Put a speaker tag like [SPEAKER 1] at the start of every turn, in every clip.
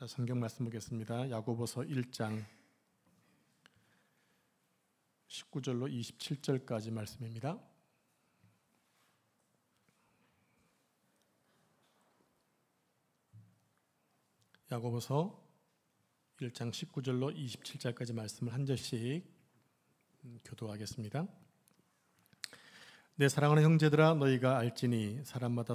[SPEAKER 1] 성경 말씀 보겠습니다. 야고보서 1장 19절로 27절까지 말씀입니다. 야고보서 1장 19절로 27절까지 말씀을 한 절씩 교도하겠습니다. 내 사랑하는 형제들아, 너희가 알지니 사람마다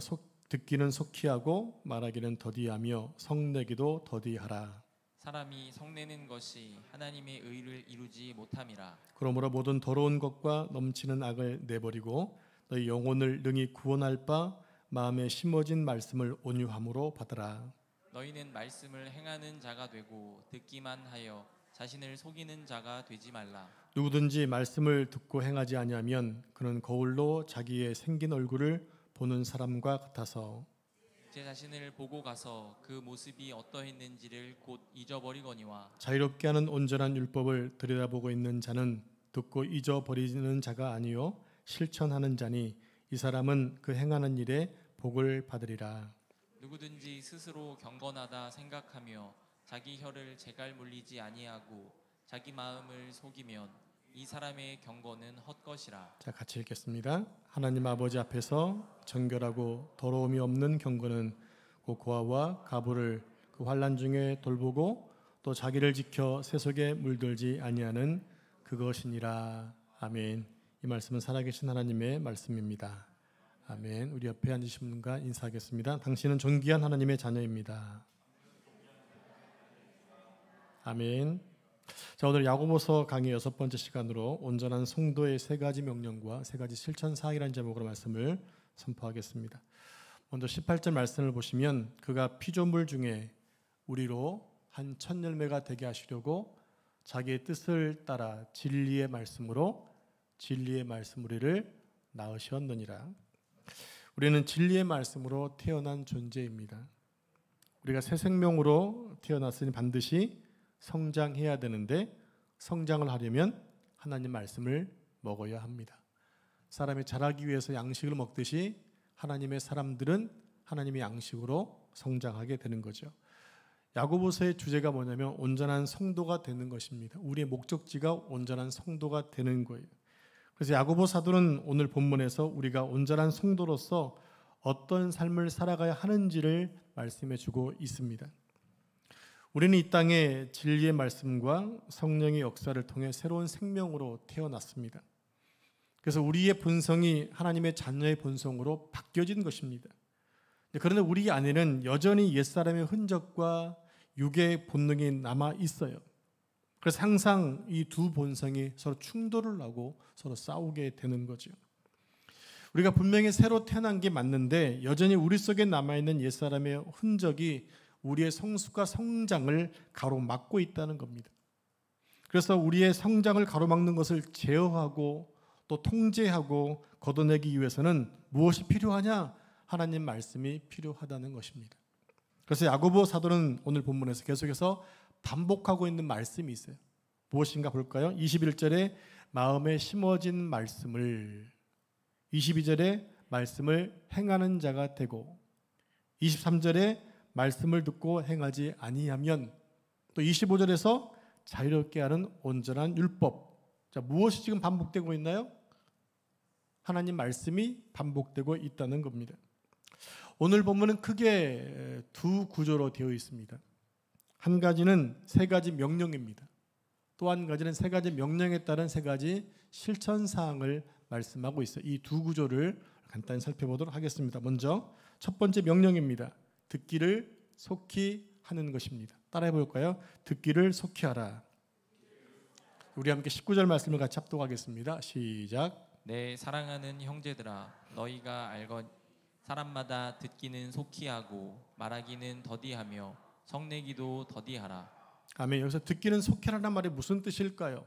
[SPEAKER 1] 듣기는 속히 하고 말하기는 더디하며 성내기도 더디하라.
[SPEAKER 2] 사람이 성내는 것이 하나님의 의를 이루지 못함이라.
[SPEAKER 1] 그러므로 모든 더러운 것과 넘치는 악을 내버리고 너희 영혼을 능히 구원할 바 마음에 심어진 말씀을 온유함으로 받으라.
[SPEAKER 2] 너희는 말씀을 행하는 자가 되고 듣기만 하여 자신을 속이는 자가 되지 말라.
[SPEAKER 1] 누구든지 말씀을 듣고 행하지 아니하면 그는 거울로 자기의 생긴 얼굴을 보는 사람과 같아서
[SPEAKER 2] 제 자신을 보고 가서 그 모습이 어떠했는지를 곧 잊어버리거니와.
[SPEAKER 1] 자유롭게 하는 온전한 율법을 들여다보고 있는 자는 듣고 잊어버리는 자가 아니요 실천하는 자니 이 사람은 그 행하는 일에 복을 받으리라.
[SPEAKER 2] 누구든지 스스로 경건하다 생각하며 자기 혀를 제갈 물리지 아니하고 자기 마음을 속이면 이 사람의 경건은 헛것이라.
[SPEAKER 1] 자, 같이 읽겠습니다. 하나님 아버지 앞에서 정결하고 더러움이 없는 경건은 곧 고아와 가부를 그 환난 중에 돌보고 또 자기를 지켜 세속에 물들지 아니하는 그것이니라. 아멘. 이 말씀은 살아계신 하나님의 말씀입니다. 아멘. 우리 옆에 앉으신 분과 인사하겠습니다. 당신은 존귀한 하나님의 자녀입니다. 아멘. 자, 오늘 야고보서 강의 6번째 시간으로 온전한 성도의 3가지 명령과 3가지 실천 사항이라는 제목으로 말씀을 선포하겠습니다. 먼저 18절 말씀을 보시면 그가 피조물 중에 우리로 한 첫 열매가 되게 하시려고 자기의 뜻을 따라 진리의 말씀으로 진리의 말씀 우리를 낳으셨느니라. 우리는 진리의 말씀으로 태어난 존재입니다. 우리가 새 생명으로 태어났으니 반드시 성장해야 되는데 성장을 하려면 하나님 말씀을 먹어야 합니다. 사람이 자라기 위해서 양식을 먹듯이 하나님의 사람들은 하나님의 양식으로 성장하게 되는 거죠. 야고보서의 주제가 뭐냐면 온전한 성도가 되는 것입니다. 우리의 목적지가 온전한 성도가 되는 거예요. 그래서 야고보 사도는 오늘 본문에서 우리가 온전한 성도로서 어떤 삶을 살아가야 하는지를 말씀해 주고 있습니다. 우리는 이 땅에 진리의 말씀과 성령의 역사를 통해 새로운 생명으로 태어났습니다. 그래서 우리의 본성이 하나님의 자녀의 본성으로 바뀌어진 것입니다. 그런데 우리 안에는 여전히 옛사람의 흔적과 육의 본능이 남아 있어요. 그래서 항상 이 두 본성이 서로 충돌을 하고 서로 싸우게 되는 거죠. 우리가 분명히 새로 태어난 게 맞는데 여전히 우리 속에 남아있는 옛사람의 흔적이 우리의 성숙과 성장을 가로막고 있다는 겁니다. 그래서 우리의 성장을 가로막는 것을 제어하고 또 통제하고 걷어내기 위해서는 무엇이 필요하냐? 하나님 말씀이 필요하다는 것입니다. 그래서 야고보 사도는 오늘 본문에서 계속해서 반복하고 있는 말씀이 있어요. 무엇인가 볼까요? 21절에 마음에 심어진 말씀을, 22절에 말씀을 행하는 자가 되고, 23절에 말씀을 듣고 행하지 아니하면, 또 25절에서 자유롭게 하는 온전한 율법. 자, 무엇이 지금 반복되고 있나요? 하나님 말씀이 반복되고 있다는 겁니다. 오늘 본문은 크게 두 구조로 되어 있습니다. 한 가지는 3가지 명령입니다. 또 한 가지는 3가지 명령에 따른 3가지 실천 사항을 말씀하고 있어요. 이 두 구조를 간단히 살펴보도록 하겠습니다. 먼저 첫 번째 명령입니다. 듣기를 속히 하는 것입니다. 따라해 볼까요? 듣기를 속히 하라. 우리 함께 19절 말씀을 같이 합독하겠습니다. 시작.
[SPEAKER 2] 내 사랑하는 형제들아, 너희가 알건 사람마다 듣기는 속히 하고 말하기는 더디하며 성내기도 더디하라.
[SPEAKER 1] 아멘. 여기서 듣기는 속히 하라는 말이 무슨 뜻일까요?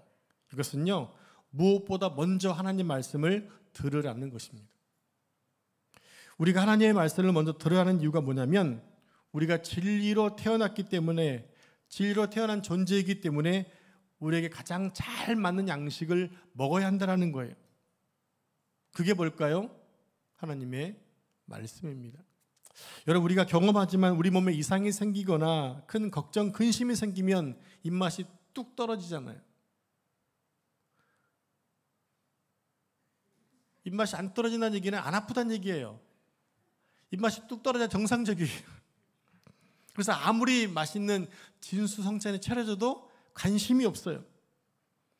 [SPEAKER 1] 이것은요, 무엇보다 먼저 하나님 말씀을 들으라는 것입니다. 우리가 하나님의 말씀을 먼저 들어야 하는 이유가 뭐냐면 우리가 진리로 태어났기 때문에, 진리로 태어난 존재이기 때문에 우리에게 가장 잘 맞는 양식을 먹어야 한다는 거예요. 그게 뭘까요? 하나님의 말씀입니다. 여러분, 우리가 경험하지만 우리 몸에 이상이 생기거나 큰 걱정, 근심이 생기면 입맛이 뚝 떨어지잖아요. 입맛이 안 떨어진다는 얘기는 안 아프다는 얘기예요. 입맛이 뚝 떨어져야 정상적이에요. 그래서 아무리 맛있는 진수성찬이 차려져도 관심이 없어요.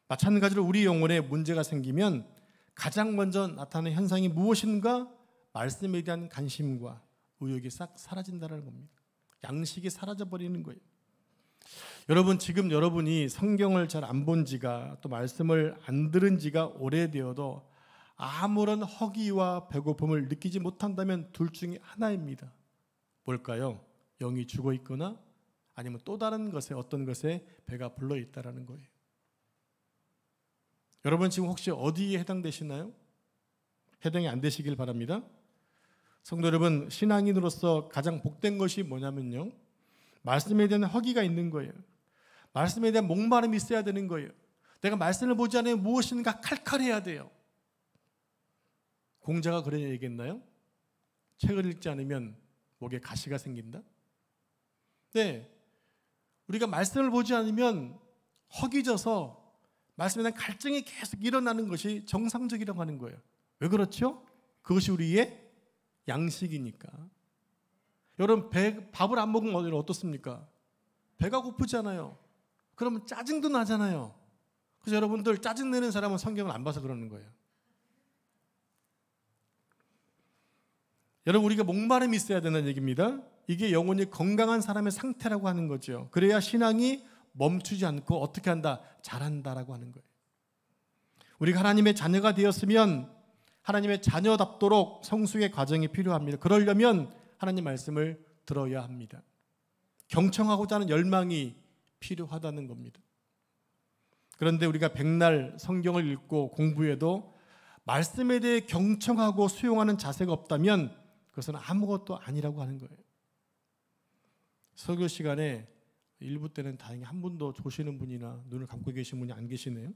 [SPEAKER 1] 마찬가지로 우리 영혼에 문제가 생기면 가장 먼저 나타나는 현상이 무엇인가? 말씀에 대한 관심과 의욕이 싹 사라진다는 겁니다. 양식이 사라져버리는 거예요. 여러분, 지금 여러분이 성경을 잘 안 본 지가, 또 말씀을 안 들은 지가 오래되어도 아무런 허기와 배고픔을 느끼지 못한다면 둘 중에 하나입니다. 뭘까요? 영이 죽어 있거나 아니면 또 다른 것에, 어떤 것에 배가 불러 있다라는 거예요. 여러분, 지금 혹시 어디에 해당되시나요? 해당이 안 되시길 바랍니다. 성도 여러분, 신앙인으로서 가장 복된 것이 뭐냐면요, 말씀에 대한 허기가 있는 거예요. 말씀에 대한 목마름이 있어야 되는 거예요. 내가 말씀을 보지 않으면 무엇인가 칼칼해야 돼요. 공자가 그런 얘기했나요? 책을 읽지 않으면 목에 가시가 생긴다? 네, 우리가 말씀을 보지 않으면 허기져서 말씀에 대한 갈증이 계속 일어나는 것이 정상적이라고 하는 거예요. 왜 그렇죠? 그것이 우리의 양식이니까. 여러분, 밥을 안 먹으면 어떻습니까? 배가 고프잖아요. 그러면 짜증도 나잖아요. 그래서 여러분들, 짜증내는 사람은 성경을 안 봐서 그러는 거예요. 여러분, 우리가 목마름이 있어야 된다는 얘기입니다. 이게 영혼이 건강한 사람의 상태라고 하는 거죠. 그래야 신앙이 멈추지 않고 어떻게 한다? 잘한다라고 하는 거예요. 우리가 하나님의 자녀가 되었으면 하나님의 자녀답도록 성숙의 과정이 필요합니다. 그러려면 하나님 말씀을 들어야 합니다. 경청하고자 하는 열망이 필요하다는 겁니다. 그런데 우리가 백날 성경을 읽고 공부해도 말씀에 대해 경청하고 수용하는 자세가 없다면 그것은 아무것도 아니라고 하는 거예요. 설교 시간에 일부 때는 다행히 한 분도 조시는 분이나 눈을 감고 계신 분이 안 계시네요.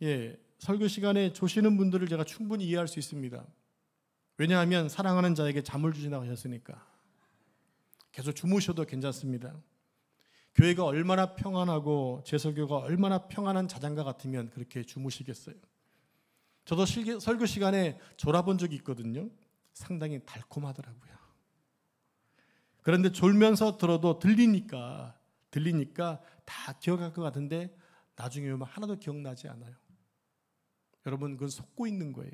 [SPEAKER 1] 예, 설교 시간에 조시는 분들을 제가 충분히 이해할 수 있습니다. 왜냐하면 사랑하는 자에게 잠을 주신다고 하셨으니까. 계속 주무셔도 괜찮습니다. 교회가 얼마나 평안하고 제 설교가 얼마나 평안한 자장가 같으면 그렇게 주무시겠어요. 저도 설교 시간에 졸아본 적이 있거든요. 상당히 달콤하더라고요. 그런데 졸면서 들어도 들리니까 다 기억할 것 같은데 나중에 오면 하나도 기억나지 않아요. 여러분, 그건 속고 있는 거예요.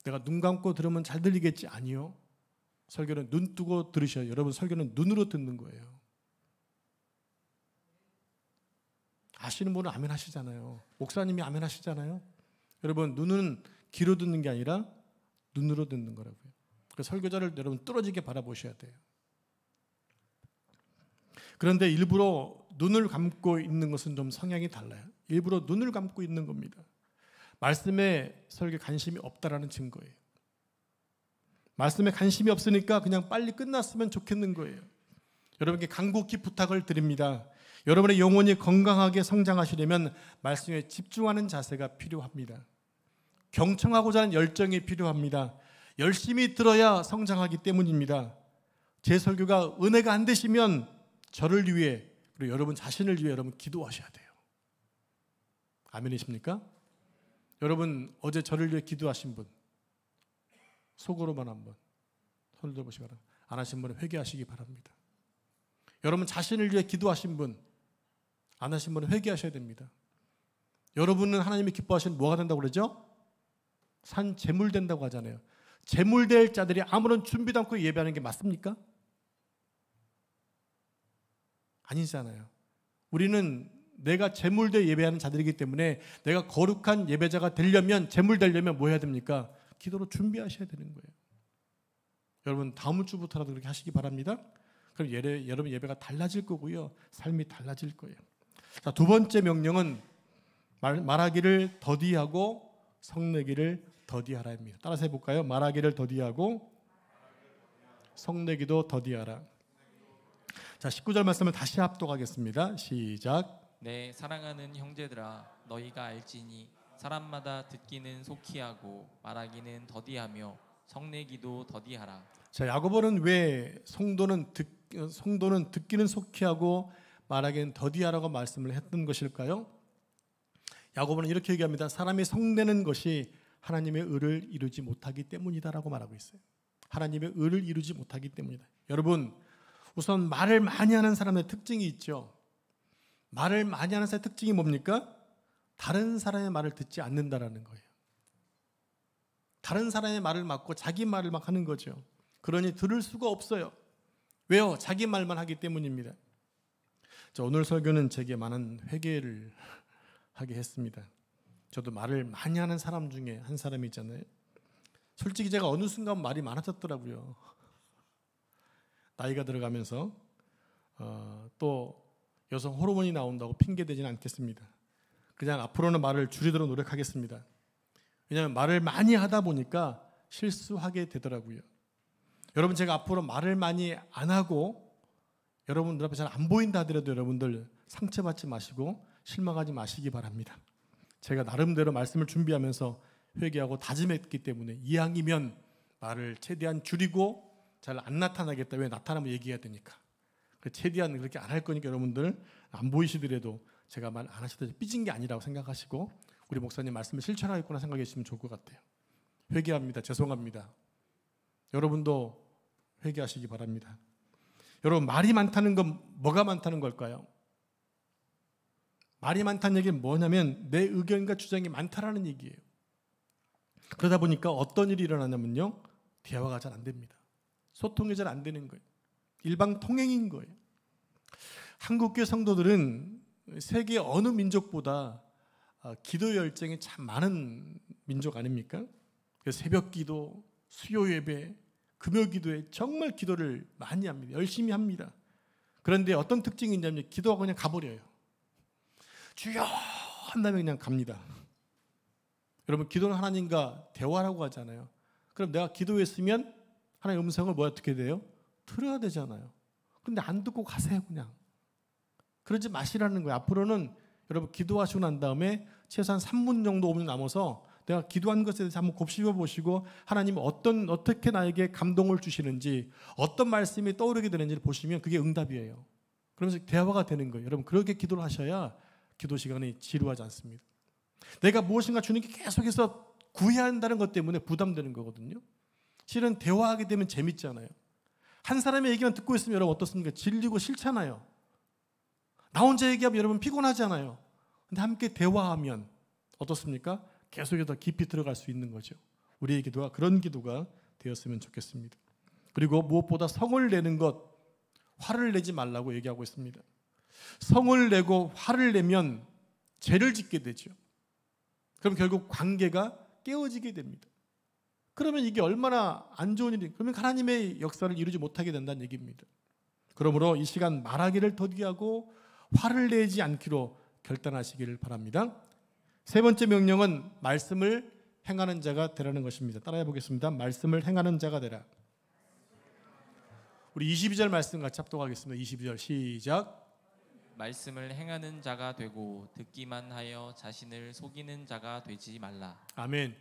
[SPEAKER 1] 내가 눈 감고 들으면 잘 들리겠지? 아니요. 설교는 눈 뜨고 들으셔요. 여러분, 설교는 눈으로 듣는 거예요. 아시는 분은 아멘 하시잖아요. 목사님이 아멘 하시잖아요. 여러분, 눈은 귀로 듣는 게 아니라 눈으로 듣는 거라고요. 그 설교자를 여러분 뚫어지게 바라보셔야 돼요. 그런데 일부러 눈을 감고 있는 것은 좀 성향이 달라요. 일부러 눈을 감고 있는 겁니다. 말씀에 설교에 관심이 없다라는 증거예요. 말씀에 관심이 없으니까 그냥 빨리 끝났으면 좋겠는 거예요. 여러분께 간곡히 부탁을 드립니다. 여러분의 영혼이 건강하게 성장하시려면 말씀에 집중하는 자세가 필요합니다. 경청하고자 하는 열정이 필요합니다. 열심히 들어야 성장하기 때문입니다. 제 설교가 은혜가 안 되시면 저를 위해, 그리고 여러분 자신을 위해 여러분 기도하셔야 돼요. 아멘이십니까? 여러분, 어제 저를 위해 기도하신 분, 속으로만 한번 손을 들어보시기 바랍니다. 안 하신 분은 회개하시기 바랍니다. 여러분 자신을 위해 기도하신 분, 안 하신 분은 회개하셔야 됩니다. 여러분은 하나님이 기뻐하시는 뭐가 된다고 그러죠? 산 제물 된다고 하잖아요. 제물 될 자들이 아무런 준비도 않고 예배하는 게 맞습니까? 아니잖아요. 우리는 내가 제물 될 예배하는 자들이기 때문에 내가 거룩한 예배자가 되려면, 제물 되려면 뭐 해야 됩니까? 기도로 준비하셔야 되는 거예요. 여러분, 다음 주부터라도 그렇게 하시기 바랍니다. 그럼 여러분 예배가 달라질 거고요. 삶이 달라질 거예요. 자, 두 번째 명령은 말하기를 더디하고 성내기를 더디하라입니다. 따라서 해볼까요? 말하기를 더디하고 성내기도 더디하라. 자, 19절 말씀을 다시 합독하겠습니다. 시작.
[SPEAKER 2] 내 사랑하는 형제들아, 너희가 알지니 사람마다 듣기는 속히하고 말하기는 더디하며 성내기도 더디하라.
[SPEAKER 1] 자, 야고보는 왜 성도는 듣기는 속히 하고 말하기는 더디하라고 말씀을 했던 것일까요? 야고보는 이렇게 얘기합니다. 사람이 성내는 것이 하나님의 의를 이루지 못하기 때문이다라고 말하고 있어요. 하나님의 의를 이루지 못하기 때문이다. 여러분, 우선 말을 많이 하는 사람의 특징이 있죠. 말을 많이 하는 사람의 특징이 뭡니까? 다른 사람의 말을 듣지 않는다라는 거예요. 다른 사람의 말을 막고 자기 말을 막 하는 거죠. 그러니 들을 수가 없어요. 왜요? 자기 말만 하기 때문입니다. 자, 오늘 설교는 제게 많은 회개를 하게 했습니다. 저도 말을 많이 하는 사람 중에 한 사람이잖아요. 솔직히 제가 어느 순간 말이 많아졌더라고요. 나이가 들어가면서 또 여성 호르몬이 나온다고 핑계대지는 않겠습니다. 그냥 앞으로는 말을 줄이도록 노력하겠습니다. 왜냐하면 말을 많이 하다 보니까 실수하게 되더라고요. 여러분, 제가 앞으로 말을 많이 안 하고 여러분들 앞에 잘 안 보인다 하더라도 여러분들 상처받지 마시고 실망하지 마시기 바랍니다. 제가 나름대로 말씀을 준비하면서 회개하고 다짐했기 때문에 이왕이면 말을 최대한 줄이고 잘 안 나타나겠다. 왜? 나타나면 얘기해야 되니까. 최대한 그렇게 안 할 거니까 여러분들 안 보이시더라도 제가 말 안 하셔도 삐진 게 아니라고 생각하시고 우리 목사님 말씀을 실천하겠구나 생각해 주시면 좋을 것 같아요. 회개합니다. 죄송합니다. 여러분도 회개하시기 바랍니다. 여러분, 말이 많다는 건 뭐가 많다는 걸까요? 말이 많다는 얘기는 뭐냐면 내 의견과 주장이 많다라는 얘기예요. 그러다 보니까 어떤 일이 일어나냐면요, 대화가 잘 안 됩니다. 소통이 잘 안 되는 거예요. 일방통행인 거예요. 한국교회 성도들은 세계 어느 민족보다 기도 열정이 참 많은 민족 아닙니까? 새벽 기도, 수요 예배, 금요 기도에 정말 기도를 많이 합니다. 열심히 합니다. 그런데 어떤 특징이 있냐면 기도하고 그냥 가버려요. 주여 한 다음에 그냥 갑니다. 여러분, 기도는 하나님과 대화라고 하잖아요. 그럼 내가 기도했으면 하나님의 음성을 어떻게 돼요? 들어야 되잖아요. 근데 안 듣고 가세요. 그냥 그러지 마시라는 거예요. 앞으로는 여러분, 기도하시고 난 다음에 최소한 3분 정도 5분 남아서 내가 기도한 것에 대해서 한번 곱씹어 보시고 하나님이 어떻게 나에게 감동을 주시는지, 어떤 말씀이 떠오르게 되는지를 보시면 그게 응답이에요. 그러면서 대화가 되는 거예요. 여러분, 그렇게 기도를 하셔야 기도 시간이 지루하지 않습니다. 내가 무엇인가 주님께 계속해서 구해야 한다는 것 때문에 부담되는 거거든요. 실은 대화하게 되면 재밌잖아요. 한 사람의 얘기만 듣고 있으면 여러분 어떻습니까? 질리고 싫잖아요. 나 혼자 얘기하면 여러분 피곤하잖아요. 근데 함께 대화하면 어떻습니까? 계속해서 깊이 들어갈 수 있는 거죠. 우리의 기도가 그런 기도가 되었으면 좋겠습니다. 그리고 무엇보다 성을 내는 것, 화를 내지 말라고 얘기하고 있습니다. 성을 내고 화를 내면 죄를 짓게 되죠. 그럼 결국 관계가 깨어지게 됩니다. 그러면 이게 얼마나 안 좋은 일이, 그러면 하나님의 역사를 이루지 못하게 된다는 얘기입니다. 그러므로 이 시간 말하기를 더디하고 화를 내지 않기로 결단하시기를 바랍니다. 세 번째 명령은 말씀을 행하는 자가 되라는 것입니다. 따라해 보겠습니다. 말씀을 행하는 자가 되라. 우리 22절 말씀 같이 합독하겠습니다. 22절 시작.
[SPEAKER 2] 말씀을 행하는 자가 되고 듣기만 하여 자신을 속이는 자가 되지 말라.
[SPEAKER 1] 아멘.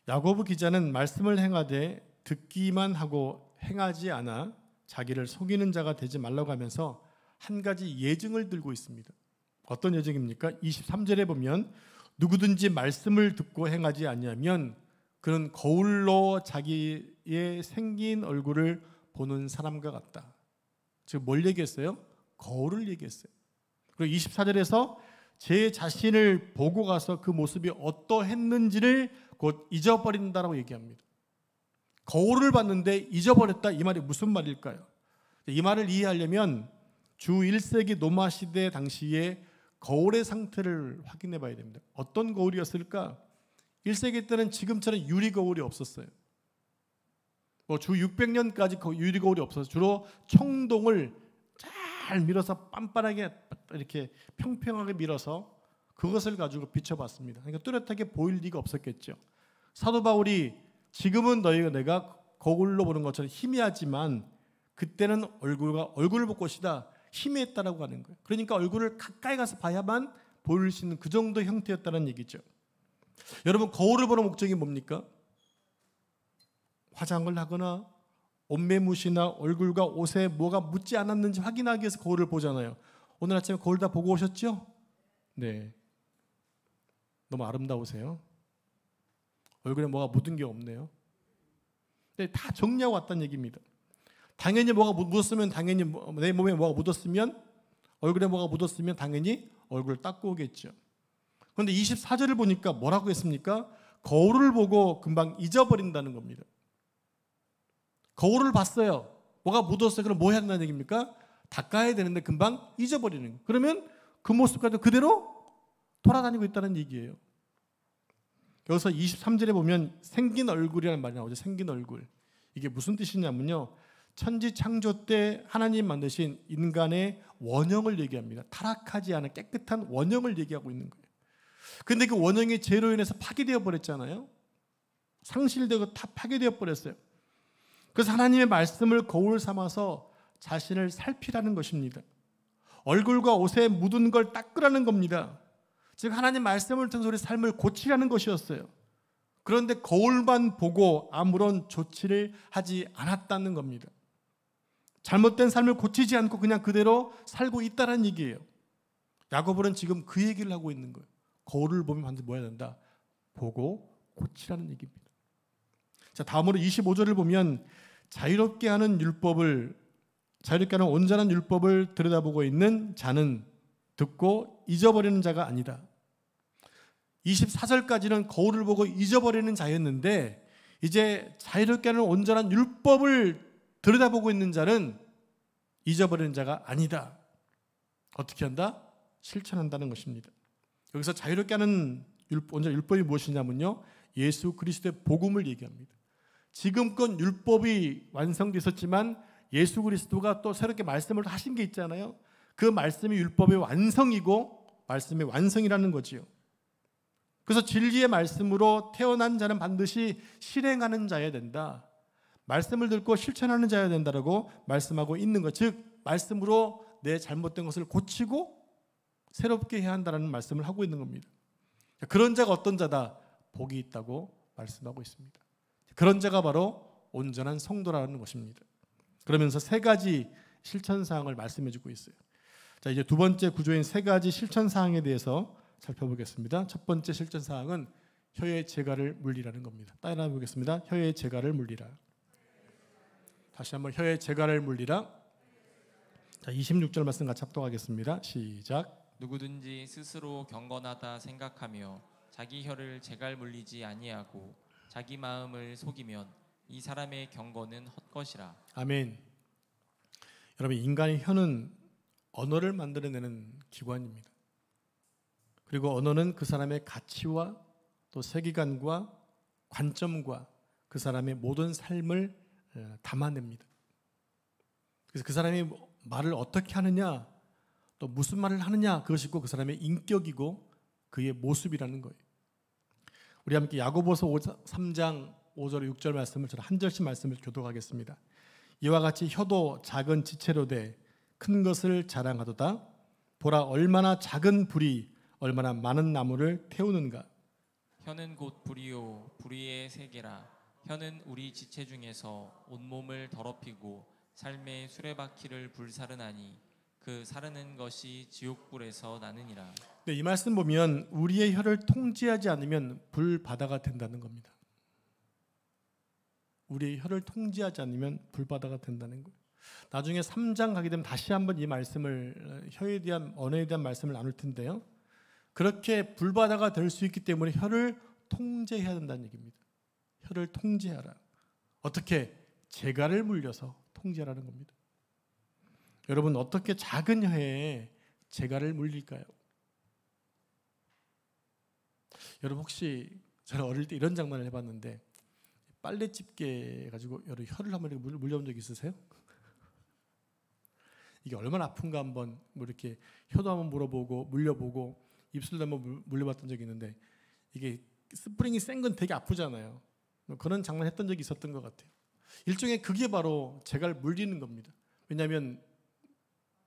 [SPEAKER 1] 야고보 기자는 말씀을 행하되 듣기만 하고 행하지 않아 자기를 속이는 자가 되지 말라고 하면서 한 가지 예증을 들고 있습니다. 어떤 예증입니까? 23절에 보면 누구든지 말씀을 듣고 행하지 않으면 그는 거울로 자기의 생긴 얼굴을 보는 사람과 같다. 즉 뭘 얘기했어요? 거울을 얘기했어요. 그리고 24절에서 제 자신을 보고 가서 그 모습이 어떠했는지를 곧 잊어버린다라고 얘기합니다. 거울을 봤는데 잊어버렸다, 이 말이 무슨 말일까요? 이 말을 이해하려면 주 1세기 로마 시대 당시에 거울의 상태를 확인해 봐야 됩니다. 어떤 거울이었을까? 1세기 때는 지금처럼 유리 거울이 없었어요. 주 600년까지 유리 거울이 없어서 주로 청동을 잘 밀어서 빤빤하게 이렇게 평평하게 밀어서 그것을 가지고 비춰봤습니다. 그러니까 뚜렷하게 보일 리가 없었겠죠. 사도 바울이 지금은 내가 거울로 보는 것처럼 희미하지만 그때는 얼굴을 볼 것이다, 희미했다라고 하는 거예요. 그러니까 얼굴을 가까이 가서 봐야만 보일 수 있는 그 정도 형태였다는 얘기죠. 여러분, 거울을 보는 목적이 뭡니까? 화장을 하거나 옷매무시나 얼굴과 옷에 뭐가 묻지 않았는지 확인하기 위해서 거울을 보잖아요. 오늘 아침에 거울 다 보고 오셨죠? 네. 너무 아름다우세요. 얼굴에 뭐가 묻은 게 없네요. 네, 다 정리하고 왔다는 얘기입니다. 당연히 뭐가 묻었으면 당연히 내 몸에 뭐가 묻었으면 얼굴에 뭐가 묻었으면 당연히 얼굴을 닦고 오겠죠. 그런데 24절을 보니까 뭐라고 했습니까? 거울을 보고 금방 잊어버린다는 겁니다. 거울을 봤어요. 뭐가 묻었어요. 그럼 뭐 해야 된다는 얘기입니까? 닦아야 되는데 금방 잊어버리는 거예요. 그러면 그 모습까지 그대로 돌아다니고 있다는 얘기예요. 여기서 23절에 보면 생긴 얼굴이라는 말이 나오죠. 생긴 얼굴. 이게 무슨 뜻이냐면요. 천지 창조 때 하나님 만드신 인간의 원형을 얘기합니다. 타락하지 않은 깨끗한 원형을 얘기하고 있는 거예요. 그런데 그 원형이 죄로 인해서 파괴되어 버렸잖아요. 상실되고 다 파괴되어 버렸어요. 그래서 하나님의 말씀을 거울 삼아서 자신을 살피라는 것입니다. 얼굴과 옷에 묻은 걸 닦으라는 겁니다. 즉 하나님 말씀을 통해서 우리 삶을 고치라는 것이었어요. 그런데 거울만 보고 아무런 조치를 하지 않았다는 겁니다. 잘못된 삶을 고치지 않고 그냥 그대로 살고 있다는 얘기예요. 야고보는 지금 그 얘기를 하고 있는 거예요. 거울을 보면 반드시 뭐 해야 된다? 보고 고치라는 얘기입니다. 자, 다음으로 25절을 보면 자유롭게 하는 온전한 율법을 들여다보고 있는 자는 듣고 잊어버리는 자가 아니다. 24절까지는 거울을 보고 잊어버리는 자였는데 이제 자유롭게 하는 온전한 율법을 들여다보고 있는 자는 잊어버리는 자가 아니다. 어떻게 한다? 실천한다는 것입니다. 여기서 자유롭게 하는 온전한 율법이 무엇이냐면요, 예수 그리스도의 복음을 얘기합니다. 지금껏 율법이 완성되었지만 예수 그리스도가 또 새롭게 말씀을 하신 게 있잖아요. 그 말씀이 율법의 완성이고 말씀의 완성이라는 거지요. 그래서 진리의 말씀으로 태어난 자는 반드시 실행하는 자여야 된다. 말씀을 듣고 실천하는 자여야 된다라고 말씀하고 있는 것. 즉 말씀으로 내 잘못된 것을 고치고 새롭게 해야 한다는 말씀을 하고 있는 겁니다. 그런 자가 어떤 자다? 복이 있다고 말씀하고 있습니다. 그런 자가 바로 온전한 성도라는 것입니다. 그러면서 세 가지 실천 사항을 말씀해 주고 있어요. 자, 이제 두 번째 구조인 세 가지 실천 사항에 대해서 살펴보겠습니다. 첫 번째 실천 사항은 혀의 재갈을 물리라는 겁니다. 따라 보겠습니다. 혀의 재갈을 물리라. 다시 한번 혀의 재갈을 물리라. 자, 26절 말씀 같이 합독하겠습니다. 시작.
[SPEAKER 2] 누구든지 스스로 경건하다 생각하며 자기 혀를 재갈 물리지 아니하고 자기 마음을 속이면 이 사람의 경건은 헛것이라.
[SPEAKER 1] 아멘. 여러분, 인간의 혀는 언어를 만들어내는 기관입니다. 그리고 언어는 그 사람의 가치와 또 세계관과 관점과 그 사람의 모든 삶을 담아냅니다. 그래서 그 사람이 말을 어떻게 하느냐, 또 무슨 말을 하느냐, 그것이고 그 사람의 인격이고 그의 모습이라는 거예요. 우리 함께 야고보서 3장 5절 6절 말씀을 저는 한 절씩 말씀을 교독하겠습니다. 이와 같이 혀도 작은 지체로 돼 큰 것을 자랑하도다. 보라, 얼마나 작은 불이 얼마나 많은 나무를 태우는가.
[SPEAKER 2] 혀는 곧 불이요 불의의 세계라. 혀는 우리 지체 중에서 온몸을 더럽히고 삶의 수레바퀴를 불사르나니 그 사르는 것이 지옥불에서 나느니라.
[SPEAKER 1] 네, 이 말씀 보면 우리의 혀를 통제하지 않으면 불바다가 된다는 겁니다. 우리의 혀를 통제하지 않으면 불바다가 된다는 거예요. 나중에 3장 가게 되면 다시 한번 이 말씀을, 혀에 대한, 언어에 대한 말씀을 나눌 텐데요. 그렇게 불바다가 될 수 있기 때문에 혀를 통제해야 된다는 얘기입니다. 혀를 통제하라. 어떻게? 재갈을 물려서 통제하라는 겁니다. 여러분, 어떻게 작은 혀에 재갈을 물릴까요? 여러분, 혹시 저는 어릴 때 이런 장난을 해봤는데 빨래 집게 가지고 여러분 혀를 한번 이렇게 물려본 적 있으세요? 이게 얼마나 아픈가 한번 뭐 이렇게 혀도 한번 물어보고 물려보고 입술도 한번 물려봤던 적이 있는데 이게 스프링이 센 건 되게 아프잖아요. 그런 장난 했던 적이 있었던 것 같아요. 일종의 그게 바로 재갈 물리는 겁니다. 왜냐하면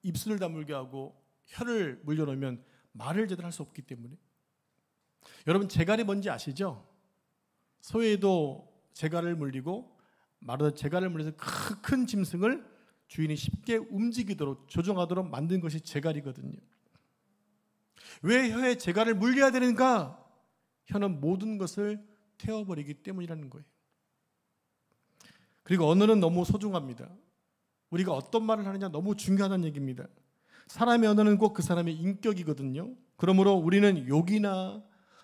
[SPEAKER 1] 입술을 다물게 하고 혀를 물려놓으면 말을 제대로 할 수 없기 때문에. 여러분, 재갈이 뭔지 아시죠? 소에도 재갈을 물리고 말하듯 제갈을 물려서 큰 짐승을 주인이 쉽게 움직이도록 조종하도록 만든 것이 제갈이거든요. 왜 혀에 제갈을 물려야 되는가? 혀는 모든 것을 태워버리기 때문이라는 거예요. 그리고 언어는 너무 소중합니다. 우리가 어떤 말을 하느냐 너무 중요하다는 얘기입니다. 사람의 언어는 꼭 그 사람의 인격이거든요. 그러므로 우리는 욕이나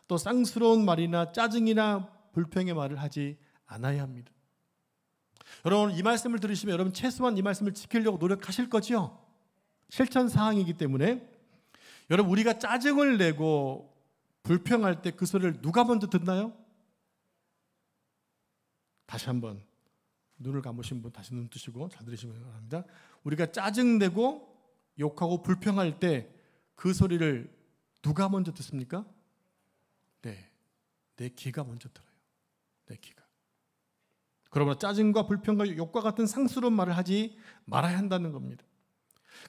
[SPEAKER 1] 또 쌍스러운 말이나 짜증이나 불평의 말을 하지 않아야 합니다. 여러분 이 말씀을 들으시면 여러분 최소한 이 말씀을 지키려고 노력하실 거지요? 실천 사항이기 때문에 여러분 우리가 짜증을 내고 불평할 때 그 소리를 누가 먼저 듣나요? 다시 한번 눈을 감으신 분 다시 눈 뜨시고 잘 들으시면 바랍니다. 우리가 짜증내고 욕하고 불평할 때 그 소리를 누가 먼저 듣습니까? 네, 내 귀가 먼저 들어요. 내 귀가. 그러므로 짜증과 불평과 욕과 같은 상스러운 말을 하지 말아야 한다는 겁니다.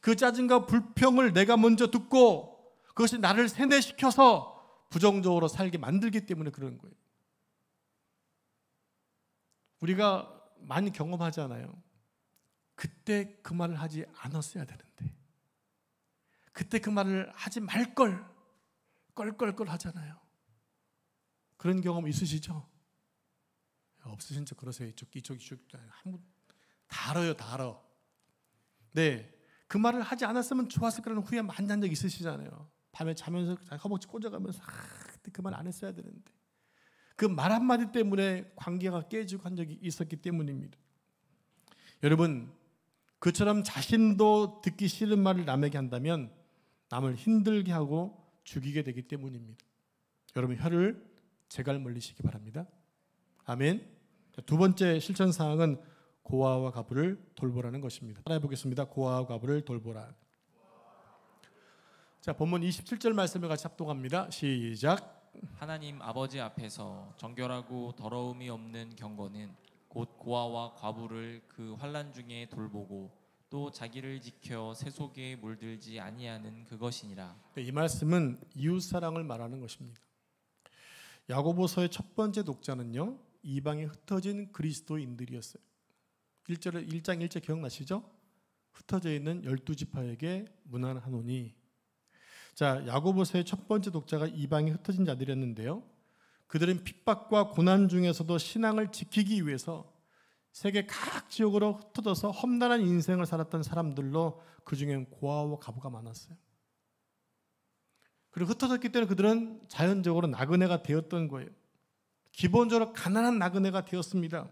[SPEAKER 1] 그 짜증과 불평을 내가 먼저 듣고 그것이 나를 세뇌시켜서 부정적으로 살게 만들기 때문에 그런 거예요. 우리가 많이 경험하잖아요. 그때 그 말을 하지 않았어야 되는데 그때 그 말을 하지 말걸 껄껄껄 하잖아요. 그런 경험 있으시죠? 없으신 척 그러세요. 이쪽 한번 다 알아요. 다 알아. 네, 그 말을 하지 않았으면 좋았을 거라는 후회 많이 한 적 있으시잖아요. 밤에 자면서 허벅지 꽂아가면서 그때 그 말 안 했어야 되는데 그 말 한마디 때문에 관계가 깨지고 한 적이 있었기 때문입니다. 여러분 그처럼 자신도 듣기 싫은 말을 남에게 한다면 남을 힘들게 하고 죽이게 되기 때문입니다. 여러분 혀를 제갈 멀리시기 바랍니다. 아멘. 두 번째 실천 사항은 고아와 과부를 돌보라는 것입니다. 따라해 보겠습니다. 고아와 과부를 돌보라. 자, 본문 27절 말씀을 같이 합독합니다. 시작.
[SPEAKER 2] 하나님 아버지 앞에서 정결하고 더러움이 없는 경건은 곧 고아와 과부를 그 환난 중에 돌보고 또 자기를 지켜 세속에 물들지 아니하는 그것이니라.
[SPEAKER 1] 이 말씀은 이웃사랑을 말하는 것입니다. 야고보서의 첫 번째 독자는요, 이방에 흩어진 그리스도인들이었어요. 1장 1절 기억나시죠? 흩어져 있는 12지파에게 문안하노니. 자, 야고보서의 첫 번째 독자가 이방에 흩어진 자들이었는데요, 그들은 핍박과 고난 중에서도 신앙을 지키기 위해서 세계 각 지역으로 흩어져서 험난한 인생을 살았던 사람들로 그 중엔 고아와 과부가 많았어요. 그리고 흩어졌기 때문에 그들은 자연적으로 나그네가 되었던 거예요. 기본적으로 가난한 나그네가 되었습니다.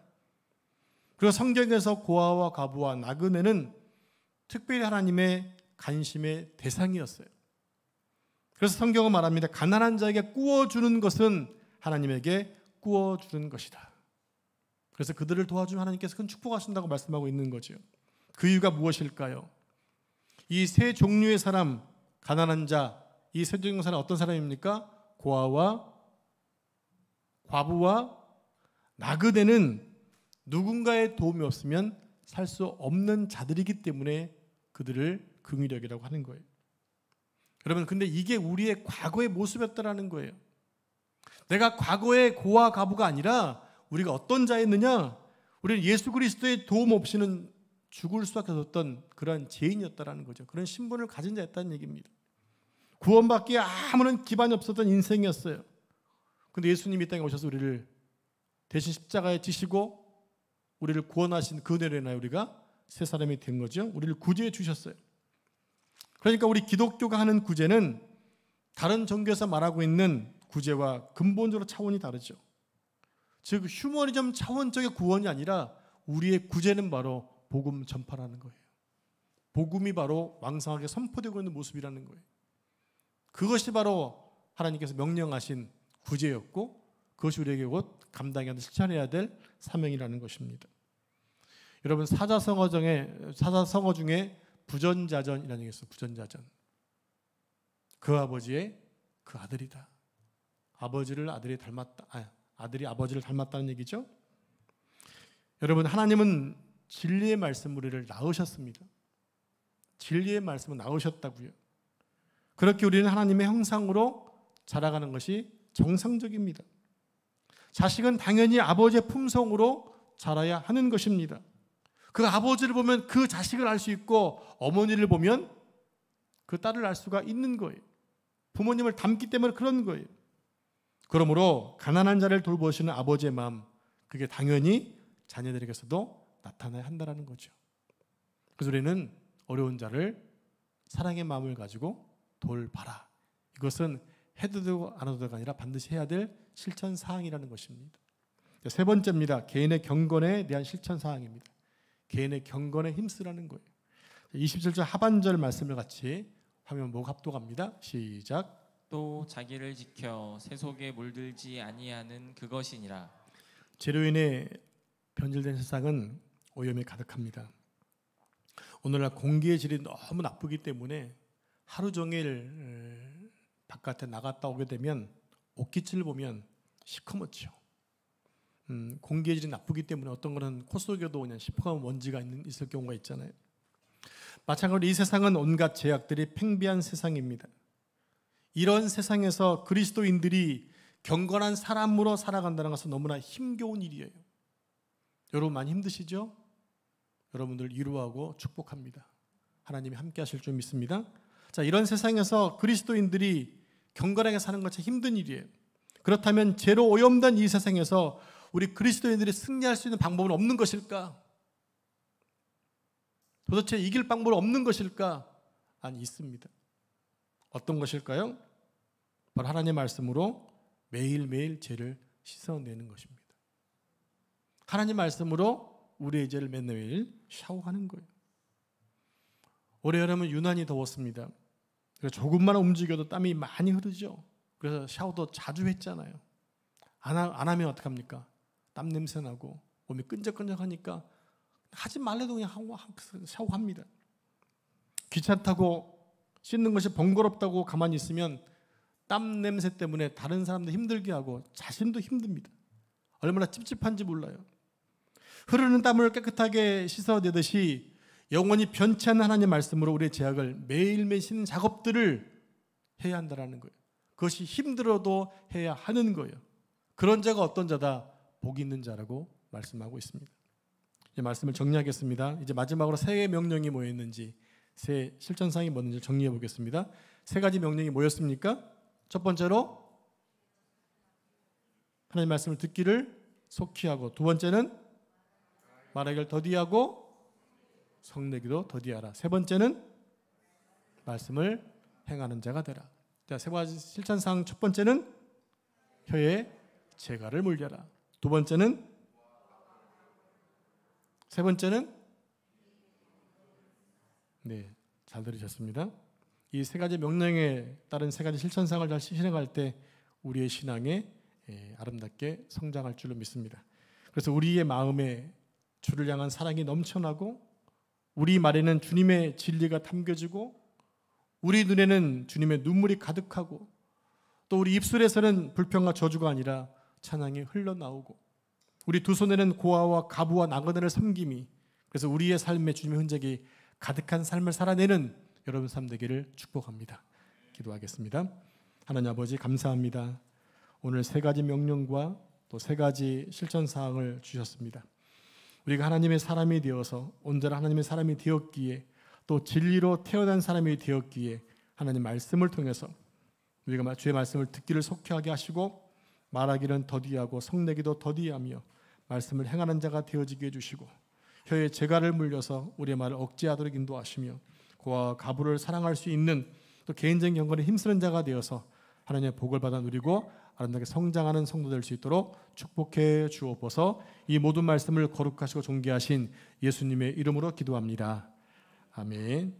[SPEAKER 1] 그리고 성경에서 고아와 과부와 나그네는 특별히 하나님의 관심의 대상이었어요. 그래서 성경은 말합니다. 가난한 자에게 꾸어주는 것은 하나님에게 꾸어주는 것이다. 그래서 그들을 도와주면 하나님께서 큰 축복하신다고 말씀하고 있는 거죠. 그 이유가 무엇일까요? 이 세 종류의 사람, 가난한 자, 이 세 종류의 사람은 어떤 사람입니까? 고아와 과부와 나그네는 누군가의 도움이 없으면 살 수 없는 자들이기 때문에 그들을 긍휼력이라고 하는 거예요. 여러분, 근데 이게 우리의 과거의 모습이었다라는 거예요. 내가 과거의 고아 과부가 아니라 우리가 어떤 자였느냐? 우리는 예수 그리스도의 도움 없이는 죽을 수밖에 없었던 그러한 죄인이었다라는 거죠. 그런 신분을 가진 자였다는 얘기입니다. 구원받기에 아무런 기반이 없었던 인생이었어요. 근데 예수님이 이 땅에 오셔서 우리를 대신 십자가에 지시고 우리를 구원하신 그 은혜로 인하여 우리가 새 사람이 된 거죠. 우리를 구제해 주셨어요. 그러니까 우리 기독교가 하는 구제는 다른 종교에서 말하고 있는 구제와 근본적으로 차원이 다르죠. 즉 휴머니즘 차원적인 구원이 아니라 우리의 구제는 바로 복음 전파라는 거예요. 복음이 바로 왕성하게 선포되고 있는 모습이라는 거예요. 그것이 바로 하나님께서 명령하신 구제였고 그것이 우리에게 곧 감당해야 될, 실천해야 될 사명이라는 것입니다. 여러분 사자성어 중에 부전자전이라는 게 있어요. 부전자전. 그 아버지의 그 아들이다. 아버지를 아들이 닮았다. 아들이 아버지를 닮았다는 얘기죠. 여러분 하나님은 진리의 말씀 우리를 낳으셨습니다. 진리의 말씀을 낳으셨다고요. 그렇게 우리는 하나님의 형상으로 자라가는 것이 정상적입니다. 자식은 당연히 아버지의 품성으로 자라야 하는 것입니다. 그 아버지를 보면 그 자식을 알 수 있고 어머니를 보면 그 딸을 알 수가 있는 거예요. 부모님을 닮기 때문에 그런 거예요. 그러므로 가난한 자를 돌보시는 아버지의 마음, 그게 당연히 자녀들에게서도 나타나야 한다는 거죠. 그래서 우리는 어려운 자를 사랑의 마음을 가지고 돌봐라. 이것은 해도 되고 안 해도 되가 아니라 반드시 해야 될 실천 사항이라는 것입니다. 세 번째입니다. 개인의 경건에 대한 실천 사항입니다. 개인의 경건에 힘쓰라는 거예요. 27절 하반절 말씀을 같이 화면 보고 합독합니다. 시작.
[SPEAKER 2] 또 자기를 지켜 세속에 물들지 아니하는 그것이니라.
[SPEAKER 1] 죄로 인해 변질된 세상은 오염이 가득합니다. 오늘날 공기의 질이 너무 나쁘기 때문에 하루 종일 바깥에 나갔다 오게 되면 옷깃을 보면 시커멓죠. 공기의 질이 나쁘기 때문에 어떤 거는 코 속에도 그냥 시퍼런 먼지가 있을 경우가 있잖아요. 마찬가지로 이 세상은 온갖 제약들이 팽배한 세상입니다. 이런 세상에서 그리스도인들이 경건한 사람으로 살아간다는 것은 너무나 힘겨운 일이에요. 여러분 많이 힘드시죠? 여러분들 위로하고 축복합니다. 하나님이 함께 하실 줄 믿습니다. 자, 이런 세상에서 그리스도인들이 경건하게 사는 것이 힘든 일이에요. 그렇다면 죄로 오염된 이 세상에서 우리 그리스도인들이 승리할 수 있는 방법은 없는 것일까? 도대체 이길 방법은 없는 것일까? 아니, 있습니다. 어떤 것일까요? 바로 하나님의 말씀으로 매일매일 죄를 씻어내는 것입니다. 하나님 말씀으로 우리의 죄를 매일 샤워하는 거예요. 올해 여름은 유난히 더웠습니다. 그래서 조금만 움직여도 땀이 많이 흐르죠. 그래서 샤워도 자주 했잖아요. 안 하면 어떡합니까? 땀 냄새 나고 몸이 끈적끈적하니까 하지 말래도 그냥 샤워합니다. 귀찮다고 씻는 것이 번거롭다고 가만히 있으면 땀 냄새 때문에 다른 사람도 힘들게 하고 자신도 힘듭니다. 얼마나 찝찝한지 몰라요. 흐르는 땀을 깨끗하게 씻어내듯이 영원히 변치 않는 하나님의 말씀으로 우리의 죄악을 매일매일 씻는 작업들을 해야 한다는 거예요. 그것이 힘들어도 해야 하는 거예요. 그런 자가 어떤 자다? 복이 있는 자라고 말씀하고 있습니다. 이제 말씀을 정리하겠습니다. 이제 마지막으로 세 개의 명령이 뭐였는지, 세 실천사항이 뭐였는지 정리해 보겠습니다. 세 가지 명령이 뭐였습니까? 첫 번째로 하나님 말씀을 듣기를 속히 하고, 두 번째는 말하기를 더디하고 성내기도 더디하라. 세 번째는 말씀을 행하는 자가 되라. 자, 세 가지 실천사항. 첫 번째는 혀에 재갈을 물려라. 두 번째는, 세 번째는, 네, 잘 들으셨습니다. 이 세 가지 명령에 따른 세 가지 실천사항을 잘 실행할 때 우리의 신앙에 아름답게 성장할 줄로 믿습니다. 그래서 우리의 마음에 주를 향한 사랑이 넘쳐나고, 우리 말에는 주님의 진리가 담겨지고, 우리 눈에는 주님의 눈물이 가득하고, 또 우리 입술에서는 불평과 저주가 아니라 찬양이 흘러나오고, 우리 두 손에는 고아와 가부와 나그네를 섬김이, 그래서 우리의 삶에 주님의 흔적이 가득한 삶을 살아내는 여러분 삶 되기를 축복합니다. 기도하겠습니다. 하나님 아버지, 감사합니다. 오늘 세 가지 명령과 또 세 가지 실천사항을 주셨습니다. 우리가 하나님의 사람이 되어서 온전한 하나님의 사람이 되었기에, 또 진리로 태어난 사람이 되었기에 하나님 말씀을 통해서 우리가 주의 말씀을 듣기를 속히 하게 하시고, 말하기는 더디하고 성내기도 더디하며 말씀을 행하는 자가 되어지게 해주시고, 혀에 재갈을 물려서 우리의 말을 억제하도록 인도하시며, 고아와 가부를 사랑할 수 있는 또 개인적인 경건에 힘쓰는 자가 되어서 하나님의 복을 받아 누리고 아름답게 성장하는 성도 될 수 있도록 축복해 주옵소서. 이 모든 말씀을 거룩하시고 존귀하신 예수님의 이름으로 기도합니다. 아멘.